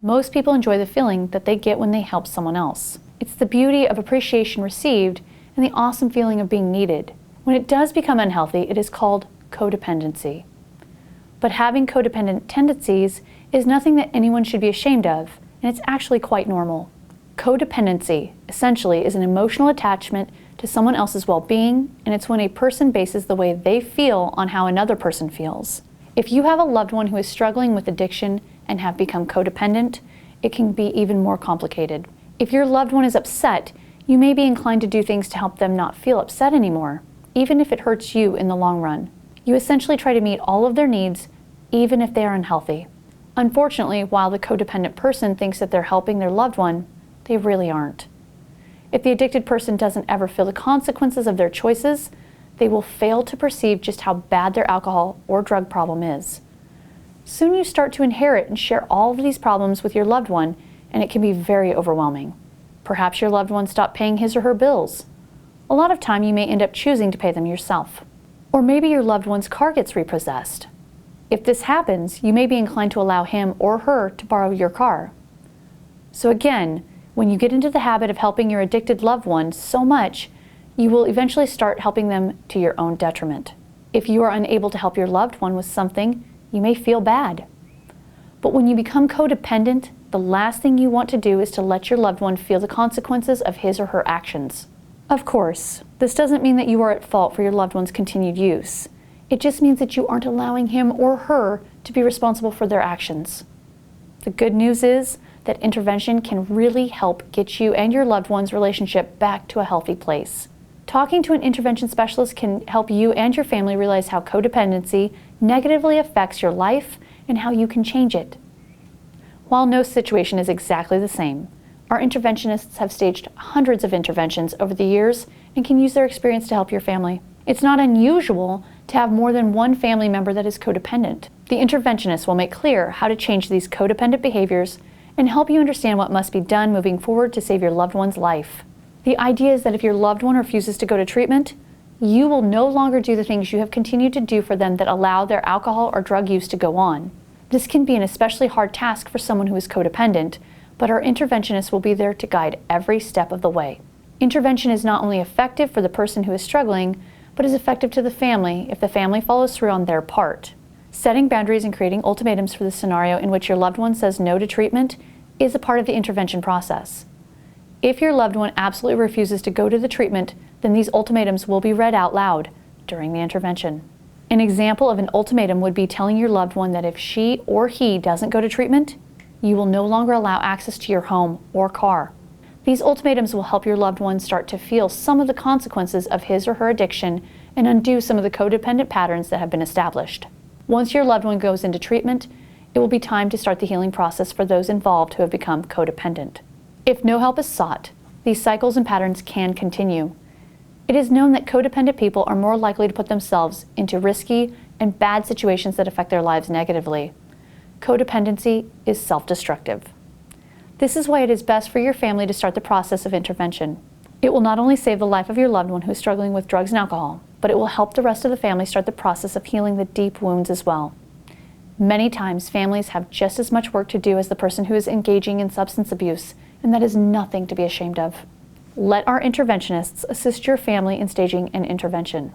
Most people enjoy the feeling that they get when they help someone else. It's the beauty of appreciation received and the awesome feeling of being needed. When it does become unhealthy, it is called codependency. But having codependent tendencies is nothing that anyone should be ashamed of, and it's actually quite normal. Codependency, essentially, is an emotional attachment to someone else's well-being, and it's when a person bases the way they feel on how another person feels. If you have a loved one who is struggling with addiction and have become codependent, it can be even more complicated. If your loved one is upset, you may be inclined to do things to help them not feel upset anymore, even if it hurts you in the long run. You essentially try to meet all of their needs, even if they are unhealthy. Unfortunately, while the codependent person thinks that they're helping their loved one, they really aren't. If the addicted person doesn't ever feel the consequences of their choices, they will fail to perceive just how bad their alcohol or drug problem is. Soon you start to inherit and share all of these problems with your loved one, and it can be very overwhelming. Perhaps your loved one stopped paying his or her bills. A lot of time you may end up choosing to pay them yourself. Or maybe your loved one's car gets repossessed. If this happens, you may be inclined to allow him or her to borrow your car. So again, when you get into the habit of helping your addicted loved one so much, you will eventually start helping them to your own detriment. If you are unable to help your loved one with something, you may feel bad. But when you become codependent, the last thing you want to do is to let your loved one feel the consequences of his or her actions. Of course, this doesn't mean that you are at fault for your loved one's continued use. It just means that you aren't allowing him or her to be responsible for their actions. The good news is that intervention can really help get you and your loved one's relationship back to a healthy place. Talking to an intervention specialist can help you and your family realize how codependency negatively affects your life and how you can change it. While no situation is exactly the same, our interventionists have staged hundreds of interventions over the years and can use their experience to help your family. It's not unusual to have more than one family member that is codependent. The interventionist will make clear how to change these codependent behaviors and help you understand what must be done moving forward to save your loved one's life. The idea is that if your loved one refuses to go to treatment, you will no longer do the things you have continued to do for them that allow their alcohol or drug use to go on. This can be an especially hard task for someone who is codependent, but our interventionist will be there to guide every step of the way. Intervention is not only effective for the person who is struggling, but is effective to the family if the family follows through on their part. Setting boundaries and creating ultimatums for the scenario in which your loved one says no to treatment is a part of the intervention process. If your loved one absolutely refuses to go to the treatment, then these ultimatums will be read out loud during the intervention. An example of an ultimatum would be telling your loved one that if she or he doesn't go to treatment, you will no longer allow access to your home or car. These ultimatums will help your loved one start to feel some of the consequences of his or her addiction and undo some of the codependent patterns that have been established. Once your loved one goes into treatment, it will be time to start the healing process for those involved who have become codependent. If no help is sought, these cycles and patterns can continue. It is known that codependent people are more likely to put themselves into risky and bad situations that affect their lives negatively. Codependency is self-destructive. This is why it is best for your family to start the process of intervention. It will not only save the life of your loved one who is struggling with drugs and alcohol, but it will help the rest of the family start the process of healing the deep wounds as well. Many times, families have just as much work to do as the person who is engaging in substance abuse, and that is nothing to be ashamed of. Let our interventionists assist your family in staging an intervention.